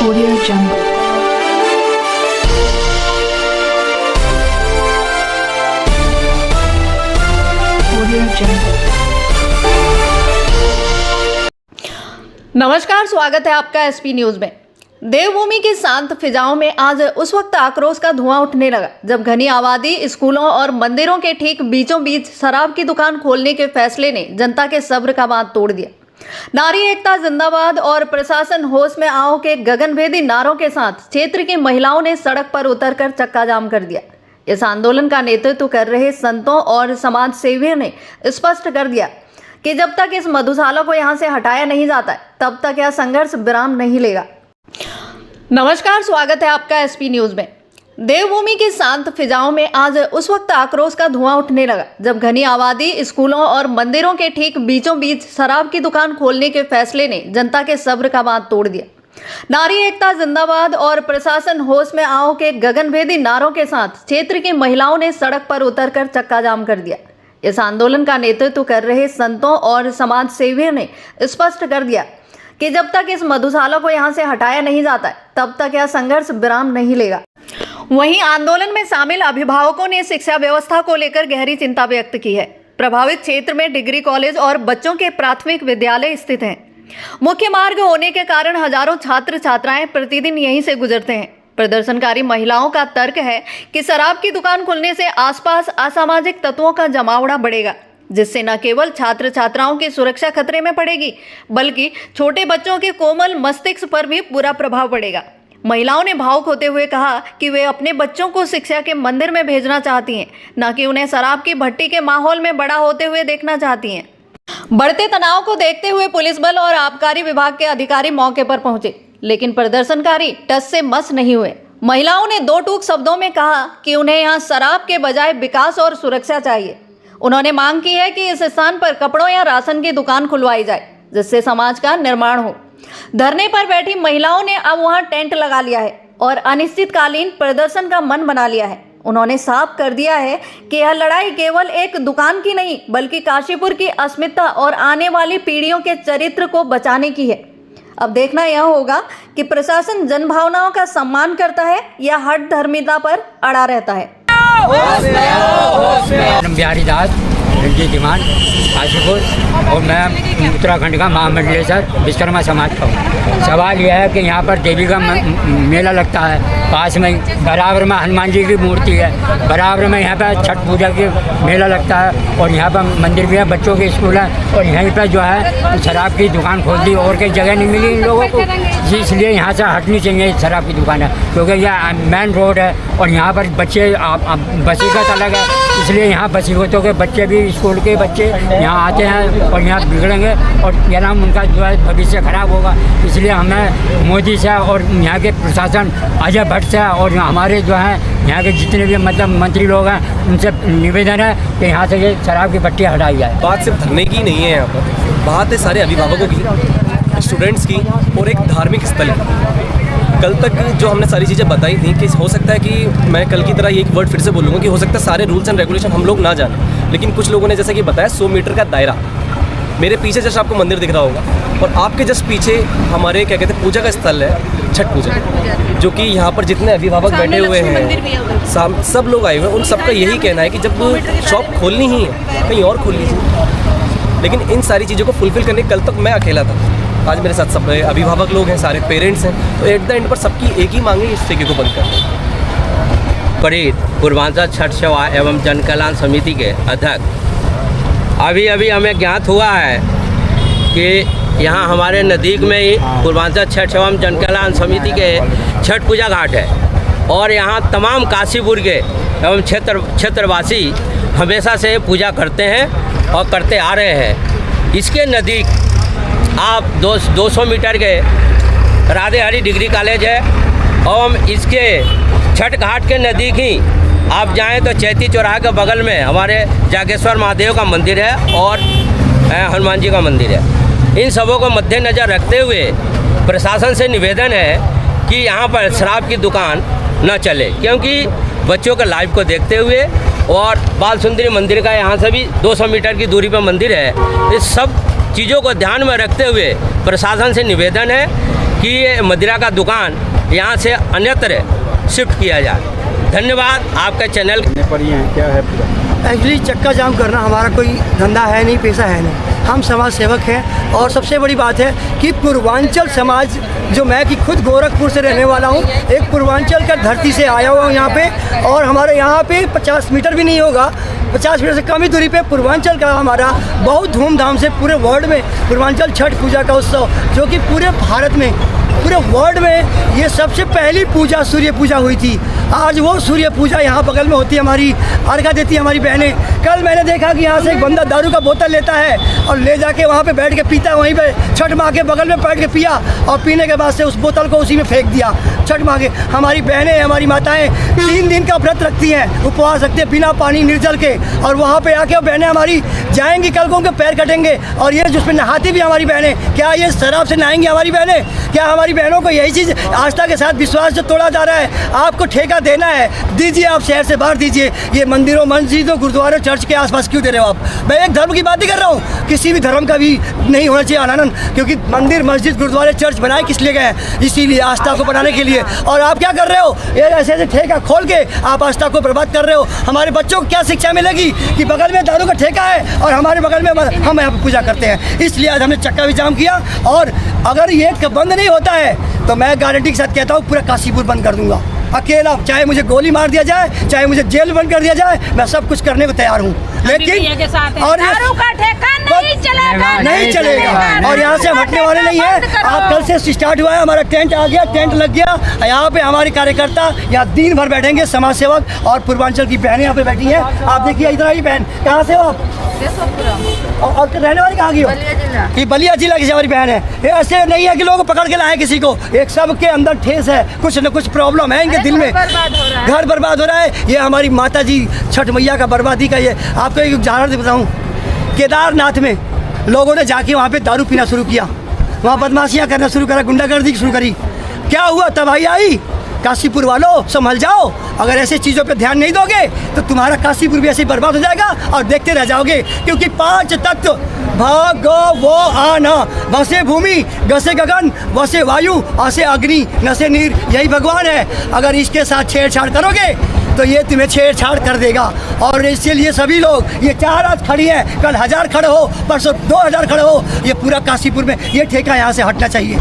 Audio Jungle. Audio Jungle. नमस्कार, स्वागत है आपका एसपी न्यूज में। देवभूमि की शांत फिजाओं में आज उस वक्त आक्रोश का धुआं उठने लगा जब घनी आबादी, स्कूलों और मंदिरों के ठीक बीचों बीच शराब की दुकान खोलने के फैसले ने जनता के सब्र का बांध तोड़ दिया। नारी एकता जिंदाबाद और प्रशासन होश में आओ के गगनभेदी नारों के साथ क्षेत्र की महिलाओं ने सड़क पर उतरकर चक्का जाम कर दिया। इस आंदोलन का नेतृत्व कर रहे संतों और समाज सेवियों ने स्पष्ट कर दिया कि जब तक इस मधुशाला को यहां से हटाया नहीं जाता है, तब तक यह संघर्ष विराम नहीं लेगा। नमस्कार, स्वागत है आपका एसपी न्यूज में। देवभूमि की शांत फिजाओं में आज उस वक्त आक्रोश का धुआं उठने लगा जब घनी आबादी, स्कूलों और मंदिरों के ठीक बीचों बीच शराब की दुकान खोलने के फैसले ने जनता के सब्र का बांध तोड़ दिया। नारी एकता जिंदाबाद और प्रशासन होश में आओ के गगनभेदी नारों के साथ क्षेत्र की महिलाओं ने सड़क पर उतरकर चक्का जाम कर दिया। इस आंदोलन का नेतृत्व कर रहे संतों और समाज सेवियों ने स्पष्ट कर दिया कि जब तक इस मधुशाला को यहां से हटाया नहीं जाता है, तब तक यह संघर्ष विराम नहीं लेगा। वहीं आंदोलन में शामिल अभिभावकों ने शिक्षा व्यवस्था को लेकर गहरी चिंता व्यक्त की है। प्रभावित क्षेत्र में डिग्री कॉलेज और बच्चों के प्राथमिक विद्यालय स्थित हैं। मुख्य मार्ग होने के कारण हजारों छात्र छात्राएं प्रतिदिन यहीं से गुजरते हैं। प्रदर्शनकारी महिलाओं का तर्क है कि शराब की दुकान खुलने से आसपास असामाजिक तत्वों का जमावड़ा बढ़ेगा, जिससे न केवल छात्र छात्राओं की सुरक्षा खतरे में पड़ेगी, बल्कि छोटे बच्चों के कोमल मस्तिष्क पर भी बुरा प्रभाव पड़ेगा। महिलाओं ने भावुक होते हुए कहा कि वे अपने बच्चों को शिक्षा के मंदिर में भेजना चाहती हैं, न कि उन्हें शराब की भट्टी के माहौल में बड़ा होते हुए देखना चाहती हैं। बढ़ते तनाव को देखते हुए पुलिस बल और आबकारी विभाग के अधिकारी मौके पर पहुंचे, लेकिन प्रदर्शनकारी टस से मस नहीं हुए। महिलाओं ने दो टूक शब्दों में कहा कि उन्हें यहाँ शराब के बजाय विकास और सुरक्षा चाहिए। उन्होंने मांग की है कि इस स्थान पर कपड़ों या राशन की दुकान खुलवाई जाए, जिससे समाज का निर्माण हो। धरने पर बैठी महिलाओं ने अब वहां टेंट लगा लिया है और अनिश्चितकालीन प्रदर्शन का मन बना लिया है। उन्होंने साफ कर दिया है कि यह लड़ाई केवल एक दुकान की नहीं, बल्कि काशीपुर की अस्मिता और आने वाली पीढ़ियों के चरित्र को बचाने की है। अब देखना यह होगा कि प्रशासन जनभावनाओं का सम्मान करता है या हठ धर्मिता पर अड़ा रहता है। बिहारी दास रंजीत दिमान काशीपुर, और मैं उत्तराखंड का महामंडलेश्वर विश्वकर्मा समाज का हूँ। सवाल यह है कि यहाँ पर देवी का मेला लगता है, पास में बराबर में हनुमान जी की मूर्ति है, बराबर में यहाँ पर छठ पूजा की मेला लगता है, और यहाँ पर मंदिर भी है, बच्चों के स्कूल है, और यहीं पर जो है शराब की दुकान खोल दी और कई जगह नहीं मिली इन लोगों को, इसलिए यहाँ से हटनी चाहिए शराब की दुकान है, क्योंकि यह मेन रोड है और यहाँ पर बच्चे बसीकत अलग है, इसलिए यहाँ बसीकतों के बच्चे भी, स्कूल के बच्चे यहाँ आते हैं और यहाँ बिगड़ेंगे और क्या नाम उनका जो है भविष्य खराब होगा। इसलिए हमें मोदी से और यहाँ के प्रशासन अजय भट्ट से और हमारे जो हैं यहाँ के जितने भी मतलब मंत्री लोग हैं उनसे निवेदन है कि यहाँ से ये शराब की भट्टी हटाई जाए। बात सिर्फ धरने की नहीं है, यहाँ पर बात है सारे अभिभावकों की, स्टूडेंट्स की और एक धार्मिक स्थल की। कल तक जो हमने सारी चीज़ें बताई थी कि हो सकता है कि मैं कल की तरह ये एक वर्ड फिर से बोलूँगा कि हो सकता है सारे रूल्स एंड रेगुलेशन हम लोग ना जाने, लेकिन कुछ लोगों ने जैसे कि बताया 100 मीटर का दायरा, मेरे पीछे जस्ट आपको मंदिर दिख रहा होगा और आपके जस्ट पीछे हमारे क्या कहते हैं पूजा का स्थल है, छठ पूजा, जो कि यहाँ पर जितने अभिभावक बैठे हुए हैं, सब लोग आए हुए हैं, उन सबका यही कहना है कि जब शॉप खोलनी ही है कहीं और खोल लीजिए। लेकिन इन सारी चीज़ों को फुलफिल करने कल तक मैं अकेला था, आज मेरे साथ सब अभिभावक लोग हैं, सारे पेरेंट्स हैं, तो एट द एंड पर सबकी एक ही मांग है इस ठेके को बंद करना। परीत पूर्वांचल छठ सेवा एवं जन कल्याण समिति के अध्यक्ष, अभी हमें ज्ञात हुआ है कि यहाँ हमारे नज़दीक में ही पूर्वांचल छठ एवं जन कल्याण समिति के छठ पूजा घाट है और यहाँ तमाम काशीपुर के एवं क्षेत्रवासी हमेशा से पूजा करते हैं और करते आ रहे हैं। इसके नज़दीक आप 200 मीटर के राधे हरी डिग्री कॉलेज है और इसके छठ घाट के नज़दीक ही आप जाएं तो चैती चौराहे के बगल में हमारे जागेश्वर महादेव का मंदिर है और हनुमान जी का मंदिर है। इन सबों को मद्देनज़र रखते हुए प्रशासन से निवेदन है कि यहाँ पर शराब की दुकान न चले, क्योंकि बच्चों के लाइफ को देखते हुए और बाल सुंदरी मंदिर का यहाँ से भी 200 मीटर की दूरी पर मंदिर है। इस सब चीज़ों को ध्यान में रखते हुए प्रशासन से निवेदन है कि ये मदिरा का दुकान यहाँ से अन्यत्र शिफ्ट किया जाए। धन्यवाद आपका चैनल। एक्चुअली चक्का जाम करना हमारा कोई धंधा है नहीं, पैसा है नहीं। हम समाज सेवक हैं और सबसे बड़ी बात है कि पूर्वांचल समाज, जो मैं कि खुद गोरखपुर से रहने वाला हूँ, एक पूर्वांचल का धरती से आया हुआ हूँ यहाँ पे, और हमारे यहाँ पे 50 मीटर भी नहीं होगा, 50 मीटर से कम ही दूरी पे पूर्वांचल का हमारा बहुत धूमधाम से पूरे वर्ल्ड में पूर्वांचल छठ पूजा का उत्सव, जो कि पूरे भारत में, पूरे वर्ल्ड में ये सबसे पहली पूजा सूर्य पूजा हुई थी। आज वो सूर्य पूजा यहाँ बगल में होती है, हमारी अर्घा देती है हमारी बहनें। कल मैंने देखा कि यहाँ से एक बंदा दारू का बोतल लेता है और ले जाके वहाँ पे बैठ के पीता है, वहीं पे छठ माँ के बगल में बैठ के पिया और पीने के बाद से उस बोतल को उसी में फेंक दिया। छठ माँ के हमारी बहनें, हमारी माताएं 3 दिन का व्रत रखती हैं, उपवास रखते हैं बिना पानी निर्जल के, और वहाँ पे आके बहनें हमारी जाएंगी, कल को उनके पैर कटेंगे। और ये जिसमें नहाती भी हमारी बहनें, क्या ये शराब से नहाएंगी हमारी बहनें? क्या हमारी बहनों को यही चीज़ आस्था के साथ विश्वास जो तोड़ा जा रहा है, आपको ठेका देना है, दीजिए, आप शहर से बाहर दीजिए। ये मंदिरों, मस्जिदों, गुरुद्वारों, चर्च के आसपास क्यों दे रहे हो आप? मैं एक धर्म की बात नहीं कर रहा हूँ, किसी भी धर्म का भी नहीं होना चाहिए आनंद, क्योंकि मंदिर, मस्जिद, गुरुद्वारे, चर्च बनाए किस लिए गए हैं? इसीलिए आस्था को बढ़ाने के लिए। और आप क्या कर रहे हो? ये ऐसे ऐसे ठेका खोल के आप आस्था को बर्बाद कर रहे हो। हमारे बच्चों को क्या शिक्षा मिलेगी कि बगल में दारू का ठेका है और हमारे बगल में हम यहाँ पर पूजा करते हैं? इसलिए आज हमने चक्का भी जाम किया, और अगर ये बंद नहीं होता है तो मैं गारंटी के साथ कहता हूँ पूरा काशीपुर बंद कर दूंगा अकेला। चाहे मुझे गोली मार दिया जाए, चाहे मुझे जेल बंद कर दिया जाए, मैं सब कुछ करने को तैयार हूँ। लेकिन और दारू का ठेका नहीं चलेगा, नहीं चलेगा, और यहाँ से हम हटने वाले नहीं है। आप कल से स्टार्ट हुआ है, हमारा टेंट आ गया, टेंट लग गया। यहाँ पे हमारे कार्यकर्ता यहाँ दिन भर बैठेंगे, समाज सेवक और पूर्वांचल की बहनें यहाँ पे बैठी हैं। आप देखिए इधर आई बहन, कहाँ से हो आप? और रहने वाली कहाँ की हो? ये बलिया जिला की हमारी बहन है। ये ऐसे नहीं है कि लोग पकड़ के लाए किसी को, एक सबके अंदर ठेस है, कुछ न कुछ प्रॉब्लम है इनके दिल में, घर बर्बाद हो रहा है। ये हमारी माता जी छठ मैया का बर्बादी का, ये आपको एक उदाहरण बताऊँ। केदारनाथ में लोगों ने जाके वहाँ पे दारू पीना शुरू किया, वहाँ बदमाशियाँ करना शुरू करा, गुंडागर्दी शुरू करी। क्या हुआ? तबाही आई। काशीपुर वालों संभल जाओ, अगर ऐसे चीज़ों पे ध्यान नहीं दोगे तो तुम्हारा काशीपुर भी ऐसे ही बर्बाद हो जाएगा और देखते रह जाओगे। क्योंकि 5 तत्व भागो वो आना, वसे भूमि, गसे गगन, वसे वायु, आसे अग्नि, नसे नीर, यही भगवान है। अगर इसके साथ छेड़छाड़ करोगे तो ये तुम्हें छेड़छाड़ कर देगा। और इसीलिए सभी लोग, ये 4 आज खड़ी हैं, कल 1000 खड़े हो, परसों 2000 खड़े हो, ये पूरा काशीपुर में ये ठेका यहाँ से हटना चाहिए।